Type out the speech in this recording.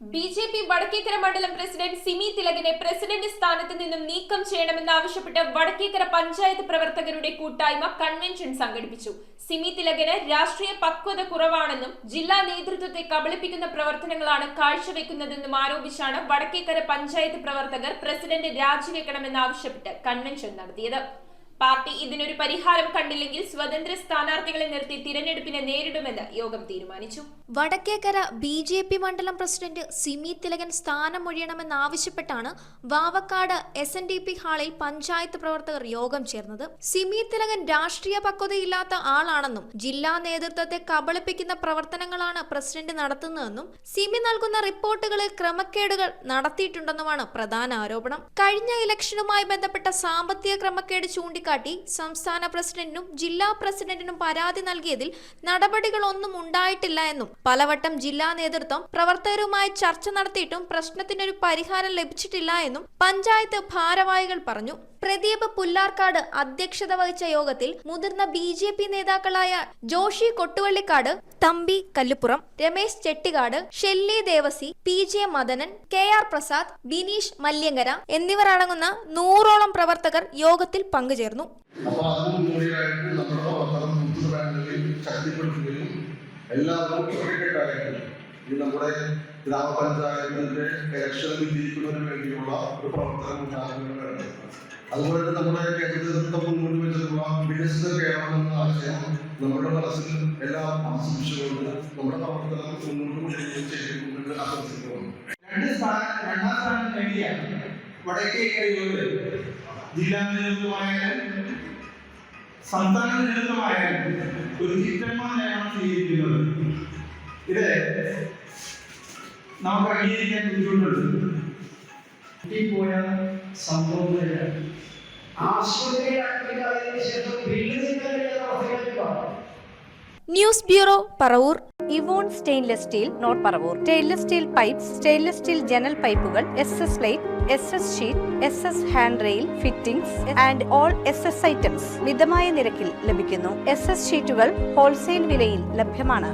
BJP. Vadakkekara മണ്ഡലം president Simi തിലകനെ president സ്ഥാനത്ത് നിന്നും നീക്കം ചെയ്യണമെന്നാവശ്യപ്പെട്ട് വടക്കേക്കര പഞ്ചായത്ത് പ്രവർത്തകരുടെ കൂട്ടായ്മ കൺവെൻഷൻ സംഘടിപ്പിച്ചു. സിമി തിലകന് രാഷ്ട്രീയ പക്വത കുറവാണെന്നും ജില്ലാ നേതൃത്വത്തെ കബളിപ്പിക്കുന്ന പ്രവർത്തനങ്ങളാണ് കാഴ്ചവെക്കുന്നതെന്നും ആരോപിച്ചാണ് വടക്കേക്കര പഞ്ചായത്ത് പ്രവർത്തകർ പ്രസിഡന്റ് രാജിവെക്കണമെന്നാവശ്യപ്പെട്ട് കൺവെൻഷൻ നടത്തിയത്. പാർട്ടി ഇതിനൊരു പരിഹാരം കണ്ടില്ലെങ്കിൽ സ്വതന്ത്ര സ്ഥാനാർത്ഥികളെ നിർത്തി തിരഞ്ഞെടുപ്പിനെ നേരിടുമെന്ന് യോഗം തീരുമാനിച്ചു. വടക്കേക്കര ബി.ജെ.പി. മണ്ഡലം പ്രസിഡന്റ് സിമി തിലകൻ സ്ഥാനമൊഴിയണമെന്നാവശ്യപ്പെട്ടാണ് വാവക്കാട് SNDP ഹാളിൽ പഞ്ചായത്ത് പ്രവർത്തകർ യോഗം ചേർന്നത്. സിമി തിലകൻ രാഷ്ട്രീയ പക്വതയില്ലാത്ത ആളാണെന്നും ജില്ലാ നേതൃത്വത്തെ കബളിപ്പിക്കുന്ന പ്രവർത്തനങ്ങളാണ് പ്രസിഡന്റ് നടത്തുന്നതെന്നും സിമി നൽകുന്ന റിപ്പോർട്ടുകളിൽ ക്രമക്കേടുകൾ നടത്തിയിട്ടുണ്ടെന്നുമാണ് പ്രധാന ആരോപണം. കഴിഞ്ഞ ഇലക്ഷനുമായി ബന്ധപ്പെട്ട സാമ്പത്തിക ക്രമക്കേട് ചൂണ്ടിക്കാട്ടി സംസ്ഥാന പ്രസിഡന്റിനും ജില്ലാ പ്രസിഡന്റിനും പരാതി നൽകിയതിൽ നടപടികളൊന്നും ഉണ്ടായിട്ടില്ല എന്നും പലവട്ടം ജില്ലാ നേതൃത്വം പ്രവർത്തകരുമായി ചർച്ച നടത്തിയിട്ടും പ്രശ്നത്തിനൊരു പരിഹാരം ലഭിച്ചിട്ടില്ല എന്നും പഞ്ചായത്ത് ഭാരവാഹികൾ പറഞ്ഞു. പ്രദീപ് പുല്ലാർക്കാട് അധ്യക്ഷത വഹിച്ച യോഗത്തിൽ മുതിർന്ന ബി.ജെ.പി. നേതാക്കളായ ജോഷി കൊട്ടുവള്ളിക്കാട്, തമ്പി കല്ലുപുറം, രമേശ് ചെട്ടികാട്, ഷെല്ലി ദേവസി, PJ മദനൻ, KR പ്രസാദ്, ബിനീഷ് മല്യങ്കര എന്നിവർ അടങ്ങുന്ന 100ഓളം പ്രവർത്തകർ യോഗത്തിൽ പങ്കുചേർന്നു. നമ്മുടെ ഗ്രാമപഞ്ചായത്തിന്റെ ഇലക്ഷൻ വിജയിക്കുന്നതിന് വേണ്ടിയുള്ള ഒരു പ്രവർത്തനം. അതുപോലെ നമ്മുടെ കേന്ദ്രത്തിൽ മുന്നോട്ട് വെച്ചിട്ടുള്ള വികസിത കേരളം എന്ന ആശയം നമ്മുടെ മനസ്സിൽ എല്ലാം ആസ്വദിച്ചുകൊണ്ട് നമ്മുടെ പ്രവർത്തനം മുന്നോട്ട് ചെയ്യുന്നുണ്ട്. രണ്ടാം സ്ഥാനം നേടിയ വടക്കേക്കരയിലൂടെ ജില്ലാ നേതൃത്വമായാലും സംസ്ഥാന നേതൃത്വമായാലും ഒരു ചിത്രമാണ് സ്വീകരിക്കുന്നത്. ഇത് നമുക്ക് അംഗീകരിക്കാൻ ബുദ്ധിമുട്ടുണ്ട്. പോയ സംഭവം ന്യൂസ് ബ്യൂറോ, പറവൂർ. ഇവോൺ stainless steel, north Paravur. Stainless steel pipes, stainless steel ജനൽ പൈപ്പുകൾ, SS light, SS sheet, SS hand rail, fittings and all SS items മിതമായ നിരക്കിൽ ലഭിക്കുന്നു. SS ഷീറ്റുകൾ ഹോൾസെയിൽ വിലയിൽ ലഭ്യമാണ്.